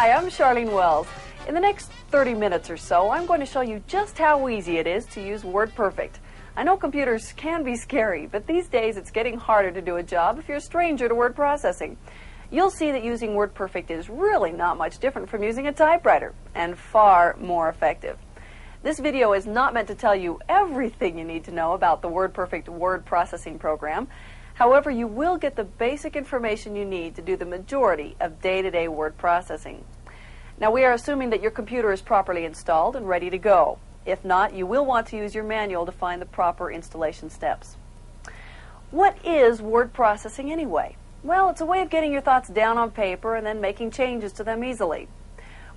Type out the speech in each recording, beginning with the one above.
Hi, I'm Sharlene Wells. In the next 30 minutes or so, I'm going to show you just how easy it is to use WordPerfect. I know computers can be scary, but these days it's getting harder to do a job if you're a stranger to word processing. You'll see that using WordPerfect is really not much different from using a typewriter, and far more effective. This video is not meant to tell you everything you need to know about the WordPerfect word processing program. However, you will get the basic information you need to do the majority of day-to-day word processing. Now, we are assuming that your computer is properly installed and ready to go. If not, you will want to use your manual to find the proper installation steps. What is word processing anyway? Well, it's a way of getting your thoughts down on paper and then making changes to them easily.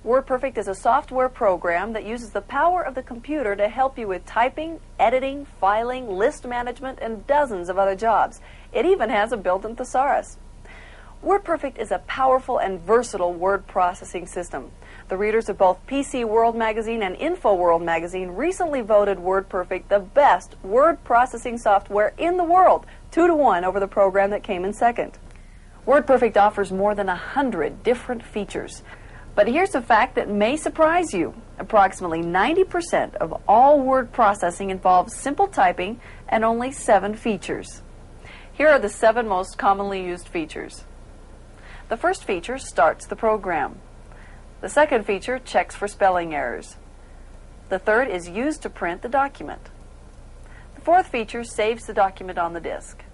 WordPerfect is a software program that uses the power of the computer to help you with typing, editing, filing, list management, and dozens of other jobs. It even has a built-in thesaurus. WordPerfect is a powerful and versatile word processing system. The readers of both PC World Magazine and InfoWorld Magazine recently voted WordPerfect the best word processing software in the world, 2-to-1 over the program that came in second. WordPerfect offers more than 100 different features. But here's a fact that may surprise you. Approximately 90% of all word processing involves simple typing and only 7 features. Here are the 7 most commonly used features. The first feature starts the program. The second feature checks for spelling errors. The third is used to print the document. The fourth feature saves the document on the disk.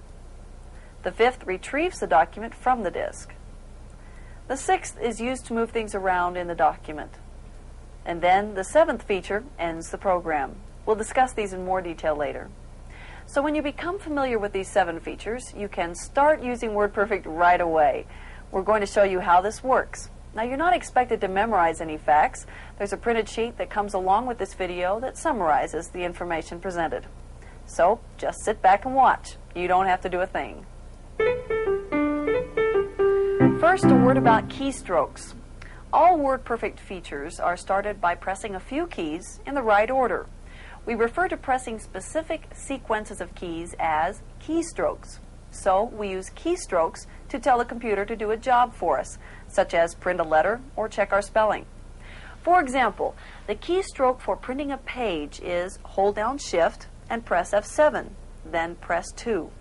The fifth retrieves the document from the disk. The sixth is used to move things around in the document. And then the 7th feature ends the program. We'll discuss these in more detail later. So when you become familiar with these 7 features, you can start using WordPerfect right away. We're going to show you how this works. Now, you're not expected to memorize any facts. There's a printed sheet that comes along with this video that summarizes the information presented. So just sit back and watch. You don't have to do a thing. First, a word about keystrokes. All WordPerfect features are started by pressing a few keys in the right order. We refer to pressing specific sequences of keys as keystrokes. So we use keystrokes to tell the computer to do a job for us, such as print a letter or check our spelling. For example, the keystroke for printing a page is hold down Shift and press F7, then press 2.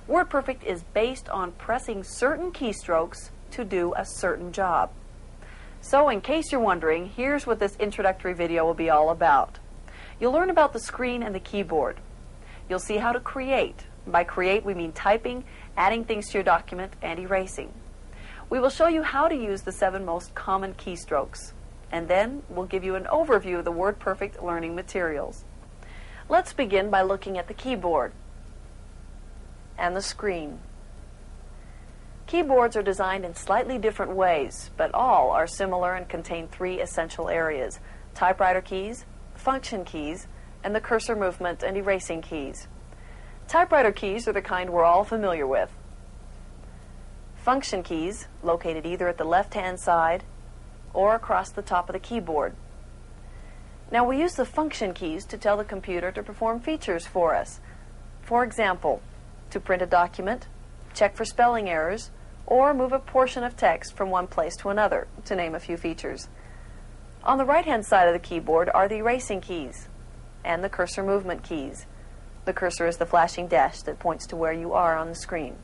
WordPerfect is based on pressing certain keystrokes to do a certain job. So in case you're wondering, here's what this introductory video will be all about. You'll learn about the screen and the keyboard. You'll see how to create. By create, we mean typing, adding things to your document, and erasing. We will show you how to use the 7 most common keystrokes. And then we'll give you an overview of the WordPerfect learning materials. Let's begin by looking at the keyboard and the screen. Keyboards are designed in slightly different ways, but all are similar and contain 3 essential areas: typewriter keys, function keys, and the cursor movement and erasing keys. Typewriter keys are the kind we're all familiar with. Function keys, located either at the left-hand side or across the top of the keyboard. Now, we use the function keys to tell the computer to perform features for us. For example, to print a document, check for spelling errors, or move a portion of text from one place to another, to name a few features. On the right-hand side of the keyboard are the erasing keys and the cursor movement keys. The cursor is the flashing dash that points to where you are on the screen.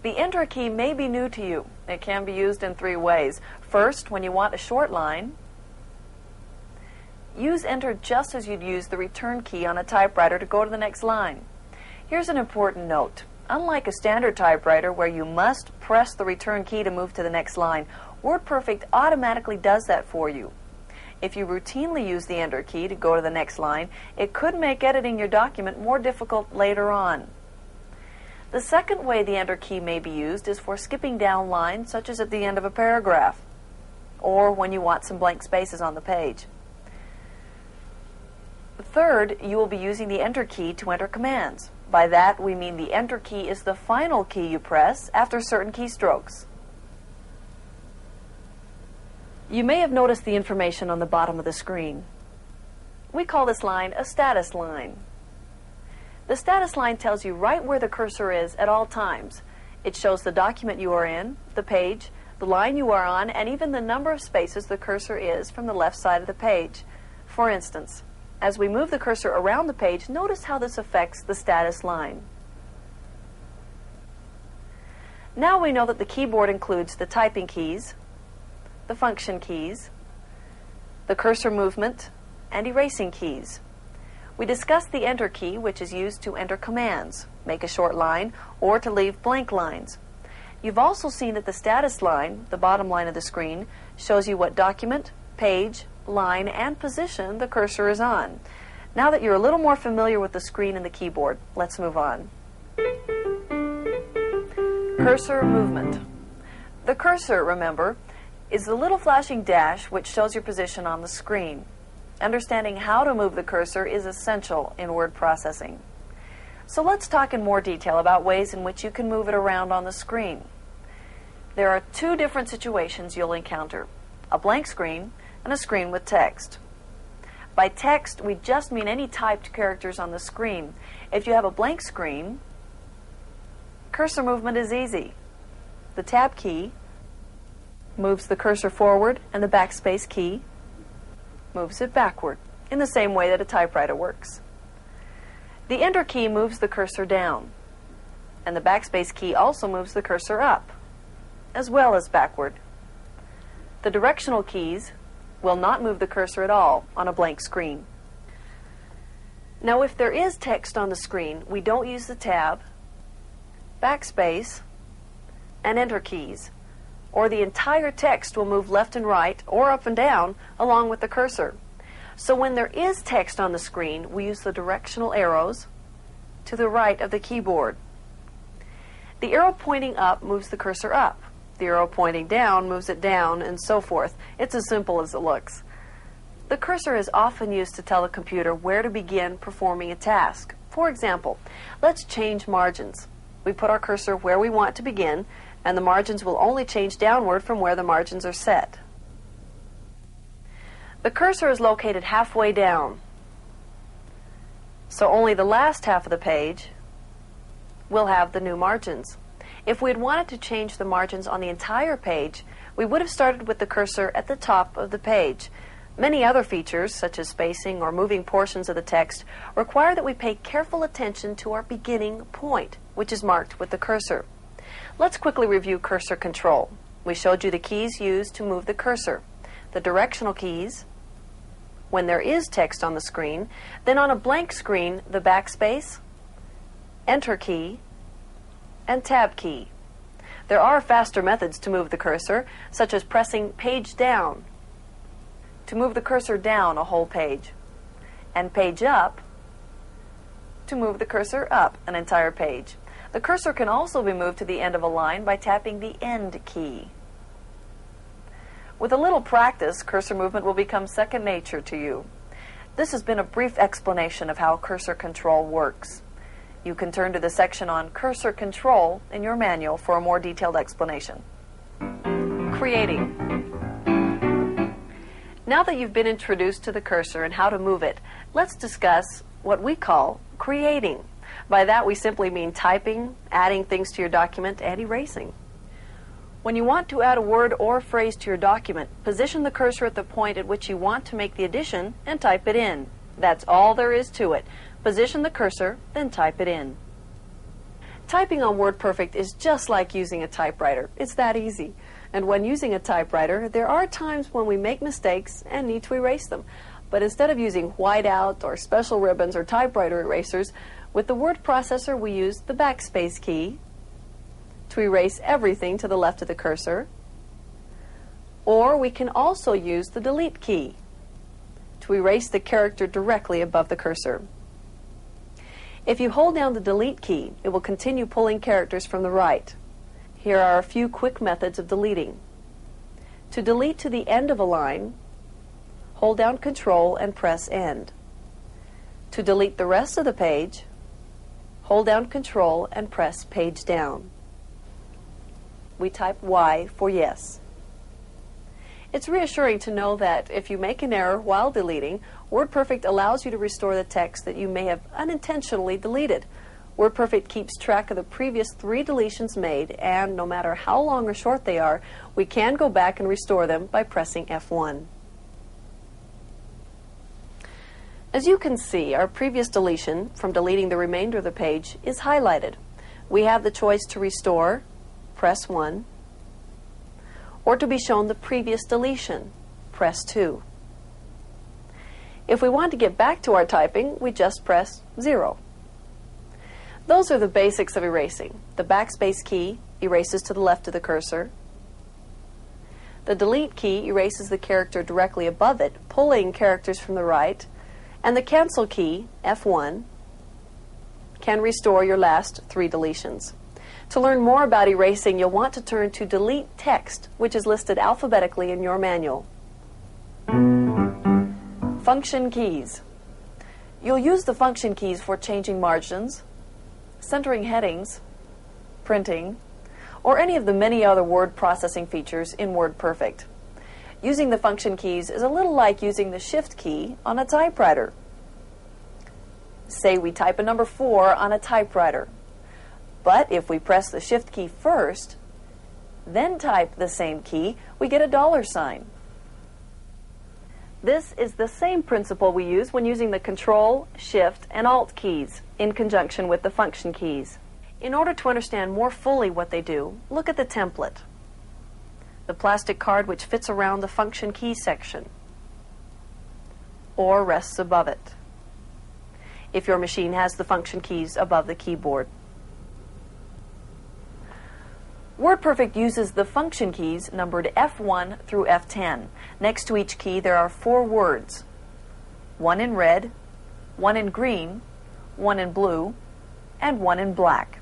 The Enter key may be new to you. It can be used in 3 ways. First, when you want a short line, use Enter just as you'd use the Return key on a typewriter to go to the next line. Here's an important note. Unlike a standard typewriter where you must press the Return key to move to the next line, WordPerfect automatically does that for you. If you routinely use the Enter key to go to the next line, it could make editing your document more difficult later on. The second way the Enter key may be used is for skipping down lines, such as at the end of a paragraph, or when you want some blank spaces on the page. Third, you will be using the Enter key to enter commands. By that, we mean the Enter key is the final key you press after certain keystrokes. You may have noticed the information on the bottom of the screen. We call this line a status line. The status line tells you right where the cursor is at all times. It shows the document you are in, the page, the line you are on, and even the number of spaces the cursor is from the left side of the page. For instance, as we move the cursor around the page, notice how this affects the status line. Now we know that the keyboard includes the typing keys, the function keys, the cursor movement, and erasing keys. We discussed the Enter key, which is used to enter commands, make a short line, or to leave blank lines. You've also seen that the status line, the bottom line of the screen, shows you what document, page, line, and position the cursor is on. Now that you're a little more familiar with the screen and the keyboard, let's move on. Cursor movement. The cursor, remember, is the little flashing dash which shows your position on the screen. Understanding how to move the cursor is essential in word processing. So let's talk in more detail about ways in which you can move it around on the screen. There are two different situations you'll encounter: a blank screen and a screen with text. By text, we just mean any typed characters on the screen. If you have a blank screen, cursor movement is easy. The Tab key moves the cursor forward, and the backspace key moves it backward, in the same way that a typewriter works. The Enter key moves the cursor down, and the backspace key also moves the cursor up, as well as backward. The directional keys will not move the cursor at all on a blank screen. Now, if there is text on the screen, we don't use the Tab, backspace, and Enter keys, or the entire text will move left and right or up and down along with the cursor. So when there is text on the screen, we use the directional arrows to the right of the keyboard. The arrow pointing up moves the cursor up. The arrow pointing down moves it down, and so forth. It's as simple as it looks. The cursor is often used to tell the computer where to begin performing a task. For example, let's change margins. We put our cursor where we want to begin, and the margins will only change downward from where the margins are set. The cursor is located halfway down, so only the last half of the page will have the new margins. If we had wanted to change the margins on the entire page, we would have started with the cursor at the top of the page. Many other features, such as spacing or moving portions of the text, require that we pay careful attention to our beginning point, which is marked with the cursor. Let's quickly review cursor control. We showed you the keys used to move the cursor. The directional keys, when there is text on the screen, then on a blank screen, the backspace, Enter key, and Tab key. There are faster methods to move the cursor, such as pressing Page Down to move the cursor down a whole page, and Page Up to move the cursor up an entire page. The cursor can also be moved to the end of a line by tapping the End key. With a little practice, cursor movement will become second nature to you. This has been a brief explanation of how cursor control works. You can turn to the section on cursor control in your manual for a more detailed explanation. Creating. Now that you've been introduced to the cursor and how to move it, let's discuss what we call creating. By that we simply mean typing, adding things to your document, and erasing. When you want to add a word or phrase to your document, position the cursor at the point at which you want to make the addition and type it in. That's all there is to it. Position the cursor, then type it in. Typing on WordPerfect is just like using a typewriter. It's that easy. And when using a typewriter, there are times when we make mistakes and need to erase them. But instead of using whiteout or special ribbons or typewriter erasers, with the word processor we use the backspace key to erase everything to the left of the cursor, or we can also use the delete key to erase the character directly above the cursor. If you hold down the delete key, it will continue pulling characters from the right. Here are a few quick methods of deleting. To delete to the end of a line, hold down Control and press End. To delete the rest of the page, hold down Control and press Page Down. We type Y for yes. It's reassuring to know that if you make an error while deleting, WordPerfect allows you to restore the text that you may have unintentionally deleted. WordPerfect keeps track of the previous 3 deletions made, and no matter how long or short they are, we can go back and restore them by pressing F1. As you can see, our previous deletion from deleting the remainder of the page is highlighted. We have the choice to restore, press 1, or to be shown the previous deletion, press 2. If we want to get back to our typing, we just press 0. Those are the basics of erasing. The backspace key erases to the left of the cursor. The delete key erases the character directly above it, pulling characters from the right. And the cancel key, F1, can restore your last 3 deletions. To learn more about erasing, you'll want to turn to Delete Text, which is listed alphabetically in your manual. Function keys. You'll use the function keys for changing margins, centering headings, printing, or any of the many other word processing features in WordPerfect. Using the function keys is a little like using the Shift key on a typewriter. Say we type a number 4 on a typewriter, but if we press the Shift key first, then type the same key, we get a $sign. This is the same principle we use when using the Control, Shift, and Alt keys in conjunction with the function keys. In order to understand more fully what they do, look at the template, the plastic card which fits around the function key section or rests above it, if your machine has the function keys above the keyboard. WordPerfect uses the function keys numbered F1 through F10. Next to each key there are 4 words, 1 in red, 1 in green, 1 in blue, and 1 in black.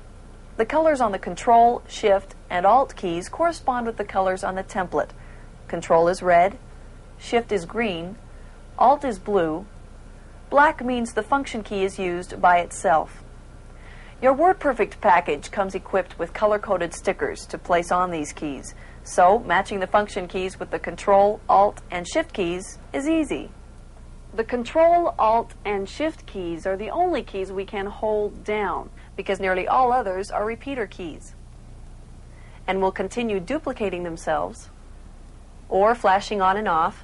The colors on the Control, Shift, and Alt keys correspond with the colors on the template. Control is red, Shift is green, Alt is blue, black means the function key is used by itself. Your WordPerfect package comes equipped with color-coded stickers to place on these keys, so matching the function keys with the Control, Alt, and Shift keys is easy. The Control, Alt, and Shift keys are the only keys we can hold down, because nearly all others are repeater keys, and will continue duplicating themselves or flashing on and off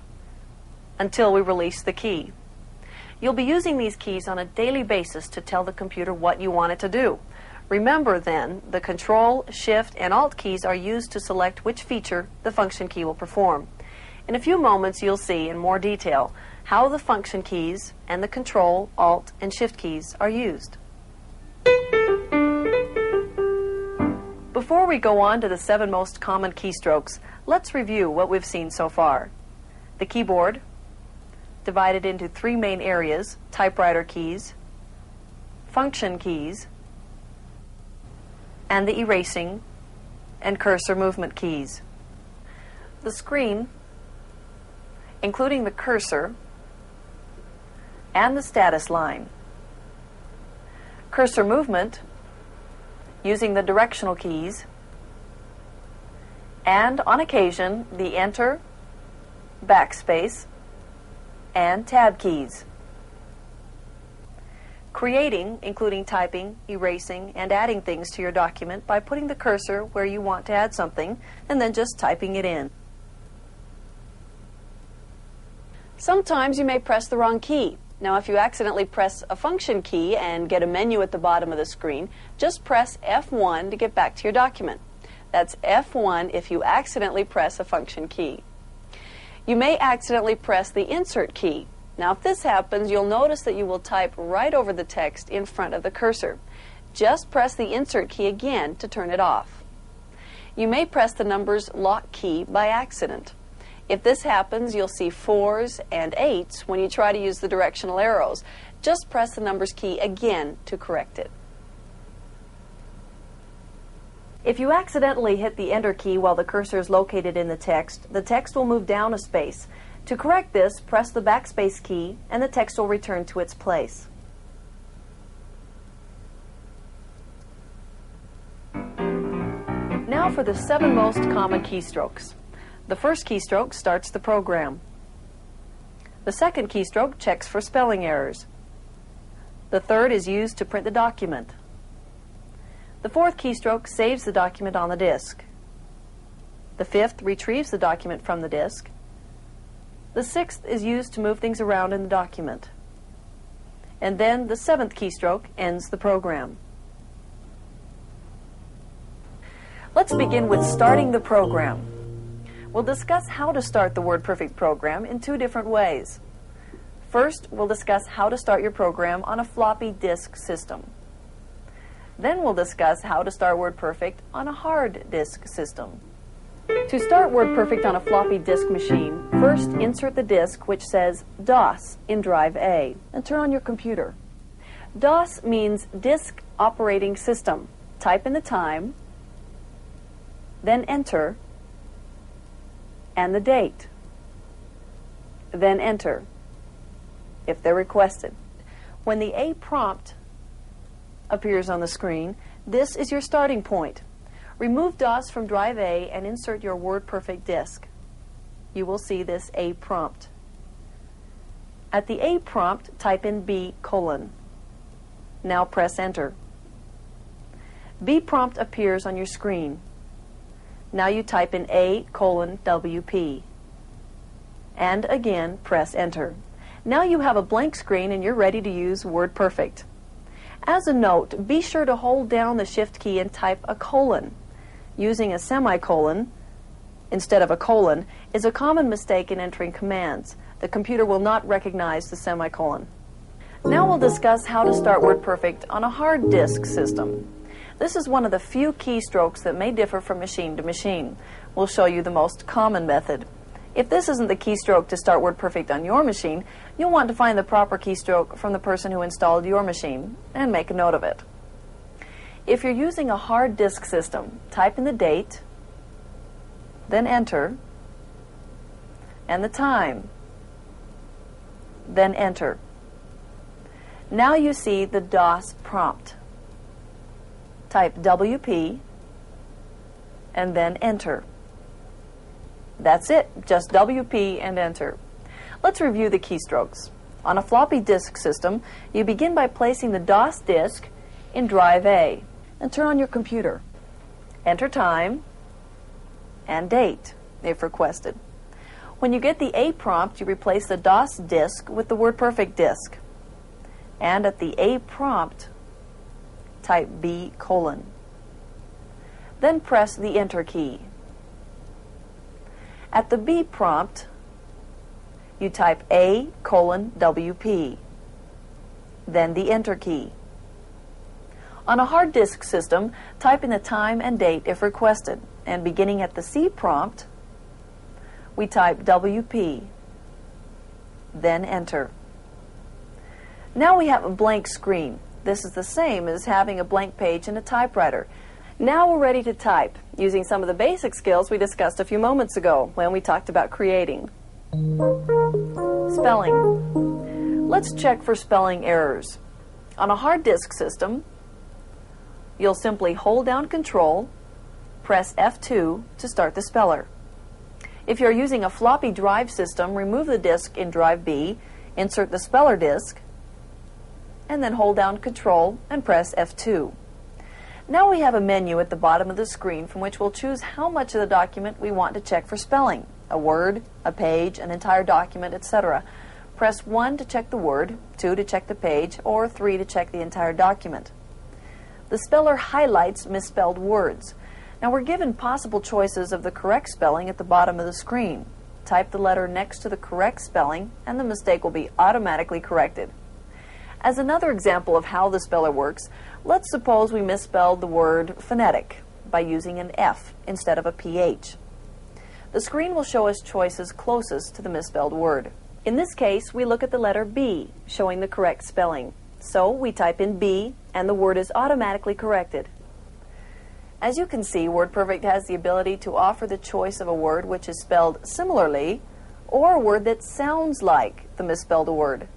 until we release the key. You'll be using these keys on a daily basis to tell the computer what you want it to do. Remember then, the Control, Shift, and Alt keys are used to select which feature the function key will perform. In a few moments you'll see in more detail how the function keys and the Control, Alt, and Shift keys are used. Before we go on to the 7 most common keystrokes, let's review what we've seen so far. The keyboard, divided into 3 main areas: typewriter keys, function keys, and the erasing and cursor movement keys. The screen, including the cursor and the status line. Cursor movement, using the directional keys, and on occasion the Enter, Backspace, and Tab keys. Creating, including typing, erasing, and adding things to your document by putting the cursor where you want to add something and then just typing it in. Sometimes you may press the wrong key. Now, if you accidentally press a function key and get a menu at the bottom of the screen, just press F1 to get back to your document. That's F1 if you accidentally press a function key. You may accidentally press the Insert key. Now, if this happens, you'll notice that you will type right over the text in front of the cursor. Just press the Insert key again to turn it off. You may press the numbers lock key by accident. If this happens, you'll see 4s and 8s when you try to use the directional arrows. Just press the numbers key again to correct it. If you accidentally hit the Enter key while the cursor is located in the text will move down a space. To correct this, press the Backspace key and the text will return to its place. Now for the 7 most common keystrokes. The first keystroke starts the program. The second keystroke checks for spelling errors. The third is used to print the document. The fourth keystroke saves the document on the disk. The fifth retrieves the document from the disk. The sixth is used to move things around in the document. And then the seventh keystroke ends the program. Let's begin with starting the program. We'll discuss how to start the WordPerfect program in two different ways. First, we'll discuss how to start your program on a floppy disk system. Then we'll discuss how to start WordPerfect on a hard disk system. To start WordPerfect on a floppy disk machine, first insert the disk which says DOS in drive A and turn on your computer. DOS means Disk Operating System. Type in the time, then enter, and the date. Then enter, if they're requested. When the A prompt appears on the screen, this is your starting point. Remove DOS from drive A and insert your WordPerfect disk. You will see this A prompt. At the A prompt, type in B:. Now press enter. B prompt appears on your screen. Now you type in A:WP. And again, press enter. Now you have a blank screen and you're ready to use WordPerfect. As a note, be sure to hold down the Shift key and type a colon. Using a semicolon instead of a colon is a common mistake in entering commands. The computer will not recognize the semicolon. Now we'll discuss how to start WordPerfect on a hard disk system. This is one of the few keystrokes that may differ from machine to machine. We'll show you the most common method. If this isn't the keystroke to start WordPerfect on your machine, you'll want to find the proper keystroke from the person who installed your machine and make a note of it. If you're using a hard disk system, type in the date, then enter, and the time, then enter. Now you see the DOS prompt. Type WP, and then enter. That's it, just WP and enter. Let's review the keystrokes. On a floppy disk system, you begin by placing the DOS disk in drive A and turn on your computer. Enter time and date, if requested. When you get the A prompt, you replace the DOS disk with the WordPerfect disk. And at the A prompt, type B:. Then press the enter key. At the B prompt, you type A:WP, then the enter key. On a hard disk system, type in the time and date if requested, and beginning at the C prompt, we type WP, then enter. Now we have a blank screen. This is the same as having a blank page in a typewriter. Now we're ready to type, using some of the basic skills we discussed a few moments ago when we talked about creating. Spelling. Let's check for spelling errors. On a hard disk system, you'll simply hold down Control, press F2 to start the speller. If you're using a floppy drive system, remove the disk in drive B, insert the speller disk, and then hold down Control and press F2. Now we have a menu at the bottom of the screen from which we'll choose how much of the document we want to check for spelling. A word, a page, an entire document, etc. Press 1 to check the word, 2 to check the page, or 3 to check the entire document. The speller highlights misspelled words. Now we're given possible choices of the correct spelling at the bottom of the screen. Type the letter next to the correct spelling and the mistake will be automatically corrected. As another example of how the speller works, let's suppose we misspelled the word phonetic by using an F instead of a PH. The screen will show us choices closest to the misspelled word. In this case, we look at the letter B, showing the correct spelling. So we type in B, and the word is automatically corrected. As you can see, WordPerfect has the ability to offer the choice of a word which is spelled similarly, or a word that sounds like the misspelled word.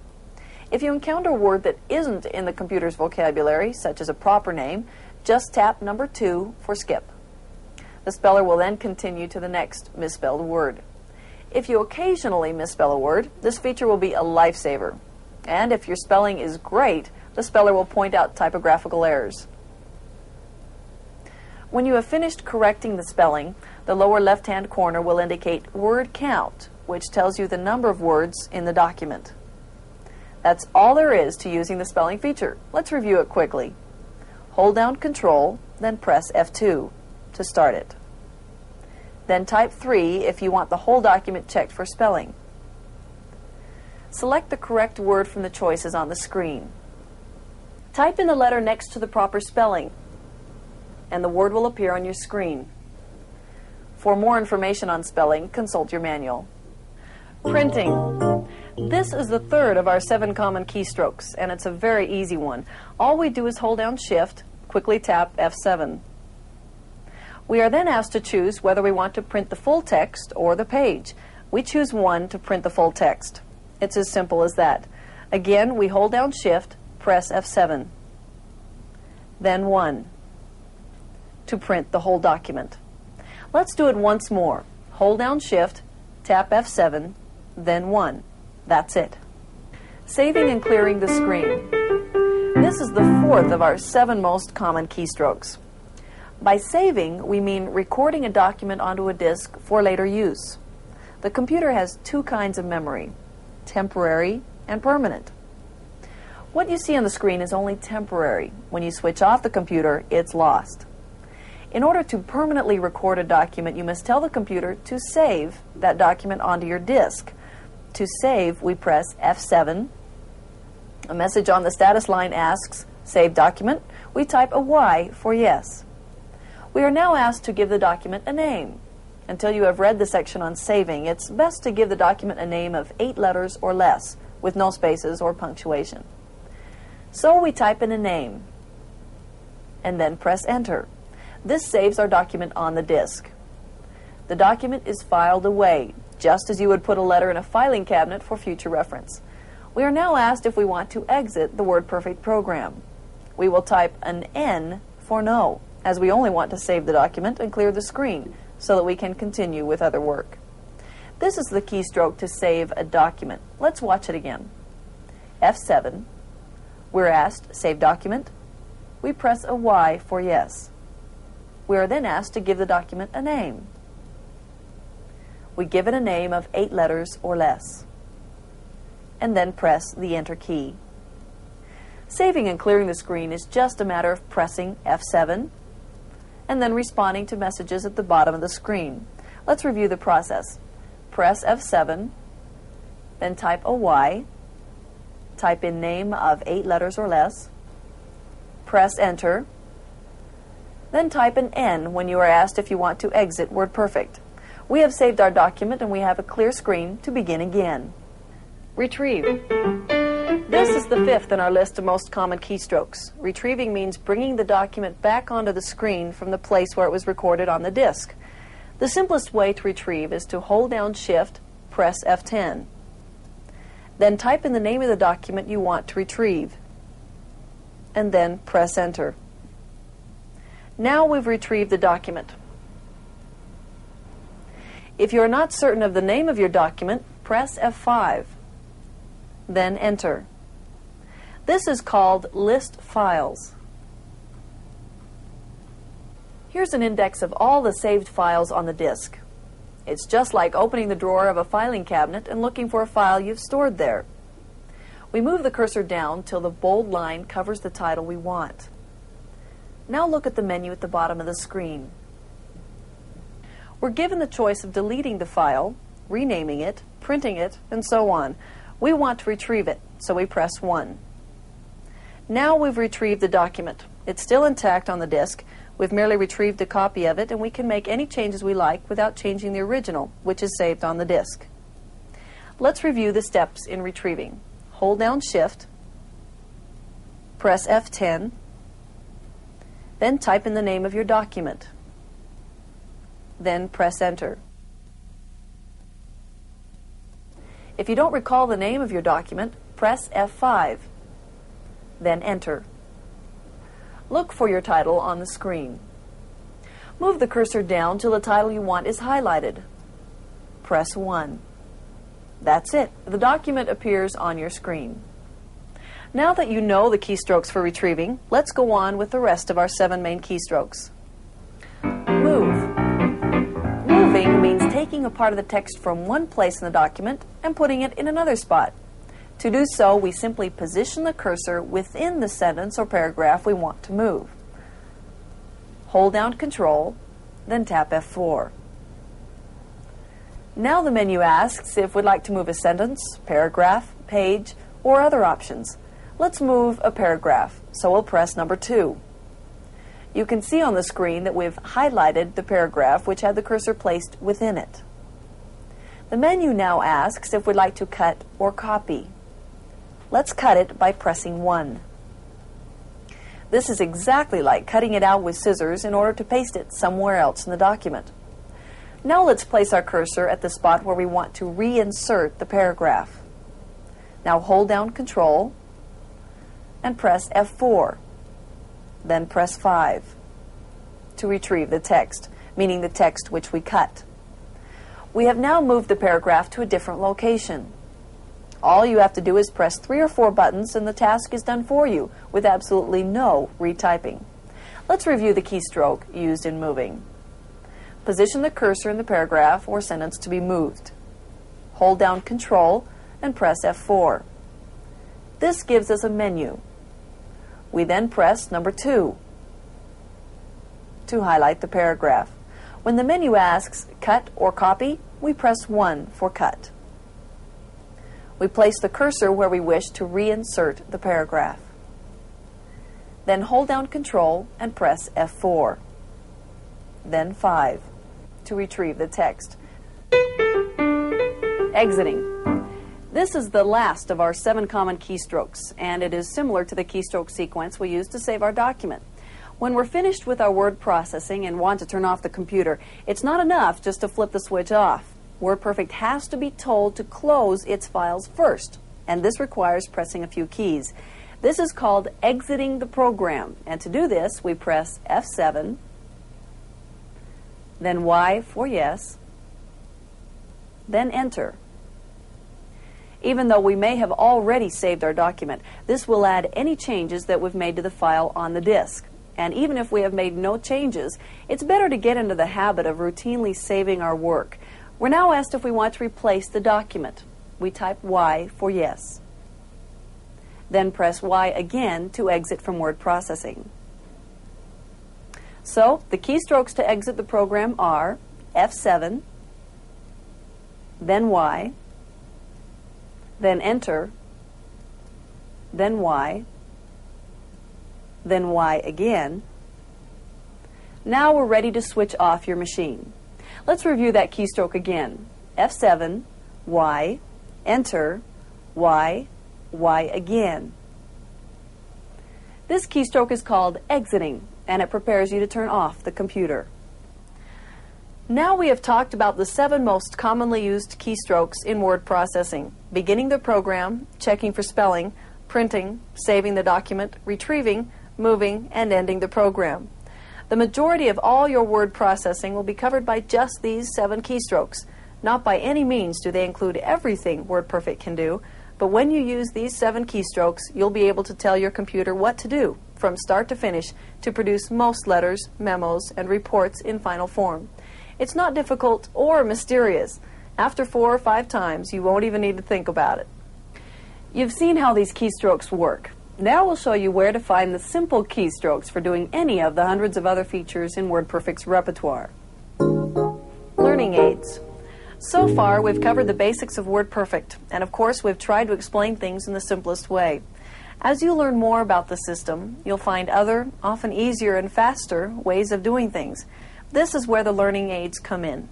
If you encounter a word that isn't in the computer's vocabulary, such as a proper name, just tap number 2 for skip. The speller will then continue to the next misspelled word. If you occasionally misspell a word, this feature will be a lifesaver. And if your spelling is great, the speller will point out typographical errors. When you have finished correcting the spelling, the lower left-hand corner will indicate word count, which tells you the number of words in the document. That's all there is to using the spelling feature. Let's review it quickly. Hold down Control, then press F2 to start it. Then type 3 if you want the whole document checked for spelling. Select the correct word from the choices on the screen. Type in the letter next to the proper spelling, and the word will appear on your screen. For more information on spelling, consult your manual. Printing. This is the third of our 7 common keystrokes, and it's a very easy one. All we do is hold down Shift, quickly tap F7. We are then asked to choose whether we want to print the full text or the page. We choose 1 to print the full text. It's as simple as that. Again, we hold down Shift, press F7, then 1 to print the whole document. Let's do it once more. Hold down Shift, tap F7, then 1. That's it. Saving and clearing the screen. This is the 4th of our 7 most common keystrokes. By saving, we mean recording a document onto a disk for later use. The computer has 2 kinds of memory, temporary and permanent. What you see on the screen is only temporary. When you switch off the computer, it's lost. In order to permanently record a document, you must tell the computer to save that document onto your disk. To save, we press F7. A message on the status line asks, Save document. We type a Y for yes. We are now asked to give the document a name. Until you have read the section on saving, it's best to give the document a name of 8 letters or less, with no spaces or punctuation. So we type in a name, and then press Enter. This saves our document on the disk. The document is filed away, just as you would put a letter in a filing cabinet for future reference. We are now asked if we want to exit the WordPerfect program. We will type an N for no, as we only want to save the document and clear the screen so that we can continue with other work. This is the keystroke to save a document. Let's watch it again. F7. We're asked, Save document. We press a Y for yes. We are then asked to give the document a name. We give it a name of 8 letters or less, and then press the Enter key. Saving and clearing the screen is just a matter of pressing F7 and then responding to messages at the bottom of the screen. Let's review the process. Press F7, then type a Y, type in name of 8 letters or less, press Enter, then type an N when you are asked if you want to exit WordPerfect. We have saved our document and we have a clear screen to begin again. Retrieve. This is the 5th in our list of most common keystrokes. Retrieving means bringing the document back onto the screen from the place where it was recorded on the disk. The simplest way to retrieve is to hold down Shift, press F10. Then type in the name of the document you want to retrieve, and then press Enter. Now we've retrieved the document. If you are not certain of the name of your document, press F5, then Enter. This is called List Files. Here's an index of all the saved files on the disk. It's just like opening the drawer of a filing cabinet and looking for a file you've stored there. We move the cursor down till the bold line covers the title we want. Now look at the menu at the bottom of the screen. We're given the choice of deleting the file, renaming it, printing it, and so on. We want to retrieve it, so we press 1. Now we've retrieved the document. It's still intact on the disk. We've merely retrieved a copy of it, and we can make any changes we like without changing the original, which is saved on the disk. Let's review the steps in retrieving. Hold down Shift, press F10, then type in the name of your document. Then press Enter. If you don't recall the name of your document, press F5, then Enter. Look for your title on the screen. Move the cursor down till the title you want is highlighted. Press 1. That's it. The document appears on your screen. Now that you know the keystrokes for retrieving, let's go on with the rest of our 7 main keystrokes. taking a part of the text from one place in the document and putting it in another spot. To do so, we simply position the cursor within the sentence or paragraph we want to move. Hold down Control, then tap F4. Now the menu asks if we'd like to move a sentence, paragraph, page, or other options. Let's move a paragraph, so we'll press number 2. You can see on the screen that we've highlighted the paragraph which had the cursor placed within it. The menu now asks if we'd like to cut or copy. Let's cut it by pressing 1. This is exactly like cutting it out with scissors in order to paste it somewhere else in the document. Now let's place our cursor at the spot where we want to reinsert the paragraph. Now hold down Control and press F4. Then press 5 to retrieve the text, meaning the text which we cut. We have now moved the paragraph to a different location. All you have to do is press 3 or 4 buttons and the task is done for you with absolutely no retyping. Let's review the keystroke used in moving. Position the cursor in the paragraph or sentence to be moved. Hold down Control and press F4. This gives us a menu. We then press number 2 to highlight the paragraph. When the menu asks Cut or Copy, we press 1 for Cut. We place the cursor where we wish to reinsert the paragraph. Then hold down Control and press F4. Then 5 to retrieve the text. Exiting. This is the last of our 7 common keystrokes, and it is similar to the keystroke sequence we use to save our document. When we're finished with our word processing and want to turn off the computer, it's not enough just to flip the switch off. WordPerfect has to be told to close its files first, and this requires pressing a few keys. This is called exiting the program, and to do this, we press F7, then Y for yes, then Enter. Even though we may have already saved our document, this will add any changes that we've made to the file on the disk. And even if we have made no changes, it's better to get into the habit of routinely saving our work. We're now asked if we want to replace the document. We type Y for yes. Then press Y again to exit from word processing. So, the keystrokes to exit the program are F7, then Y, then Enter, then Y, then Y again. Now we're ready to switch off your machine. Let's review that keystroke again. F7, Y, Enter, Y, Y again. This keystroke is called exiting, and it prepares you to turn off the computer. Now we have talked about the 7 most commonly used keystrokes in word processing: beginning the program, checking for spelling, printing, saving the document, retrieving, moving, and ending the program. The majority of all your word processing will be covered by just these 7 keystrokes. Not by any means do they include everything WordPerfect can do, but when you use these 7 keystrokes, you'll be able to tell your computer what to do from start to finish to produce most letters, memos, and reports in final form. It's not difficult or mysterious. After 4 or 5 times, you won't even need to think about it. You've seen how these keystrokes work. Now we'll show you where to find the simple keystrokes for doing any of the hundreds of other features in WordPerfect's repertoire. Learning aids. So far, we've covered the basics of WordPerfect, and of course, we've tried to explain things in the simplest way. As you learn more about the system, you'll find other, often easier and faster, ways of doing things. This is where the learning aids come in.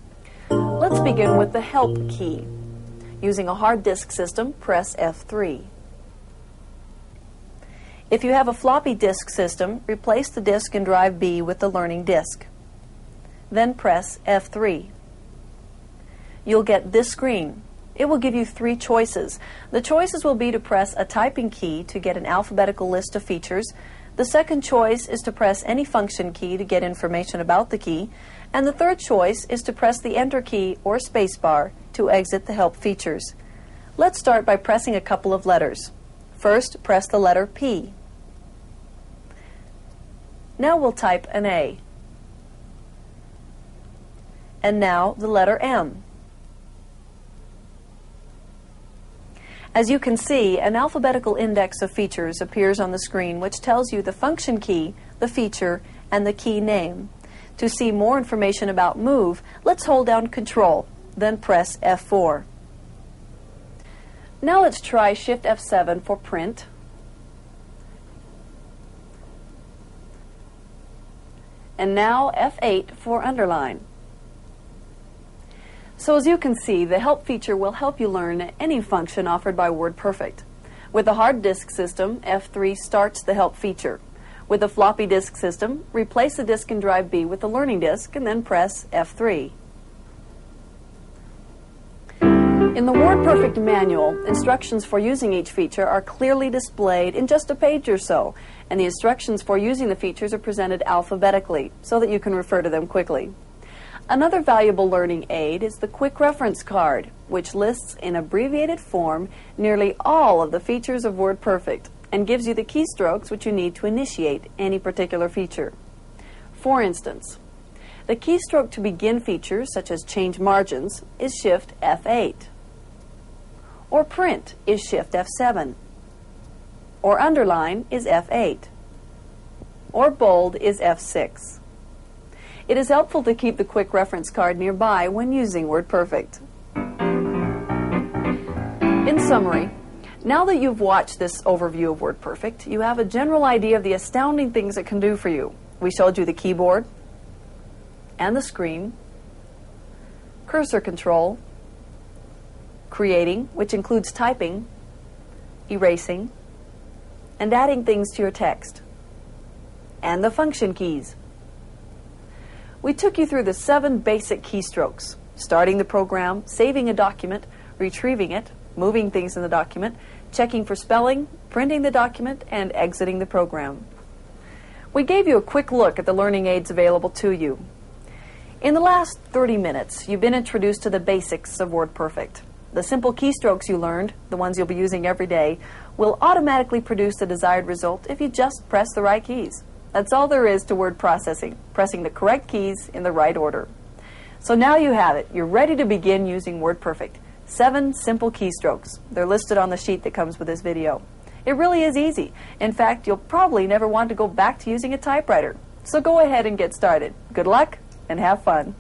Let's begin with the Help key. Using a hard disk system, press F3. If you have a floppy disk system, replace the disk in drive B with the learning disk. Then press F3. You'll get this screen. It will give you 3 choices. The choices will be to press a typing key to get an alphabetical list of features. The second choice is to press any function key to get information about the key. And the third choice is to press the Enter key or spacebar to exit the Help features. Let's start by pressing a couple of letters. First, press the letter P. Now we'll type an A. and now the letter M. As you can see, an alphabetical index of features appears on the screen which tells you the function key, the feature, and the key name. To see more information about Move, let's hold down Control, then press F4. Now let's try Shift F7 for print, and now F8 for underline. So as you can see, the Help feature will help you learn any function offered by WordPerfect. With the hard disk system, F3 starts the Help feature. With the floppy disk system, replace the disk in drive B with the learning disk and then press F3. In the WordPerfect manual, instructions for using each feature are clearly displayed in just a page or so, and the instructions for using the features are presented alphabetically so that you can refer to them quickly. Another valuable learning aid is the Quick Reference Card, which lists in abbreviated form nearly all of the features of WordPerfect and gives you the keystrokes which you need to initiate any particular feature. For instance, the keystroke to begin features such as change margins is Shift F8, or print is Shift F7, or underline is F8, or bold is F6. It is helpful to keep the Quick Reference Card nearby when using WordPerfect. In summary, now that you've watched this overview of WordPerfect, you have a general idea of the astounding things it can do for you. We showed you the keyboard and the screen, cursor control, creating, which includes typing, erasing, and adding things to your text, and the function keys. We took you through the 7 basic keystrokes: starting the program, saving a document, retrieving it, moving things in the document, checking for spelling, printing the document, and exiting the program. We gave you a quick look at the learning aids available to you. In the last 30 minutes, you've been introduced to the basics of WordPerfect. The simple keystrokes you learned, the ones you'll be using every day, will automatically produce the desired result if you just press the right keys. That's all there is to word processing, pressing the correct keys in the right order. So now you have it. You're ready to begin using WordPerfect. 7 simple keystrokes. They're listed on the sheet that comes with this video. It really is easy. In fact, you'll probably never want to go back to using a typewriter. So go ahead and get started. Good luck and have fun.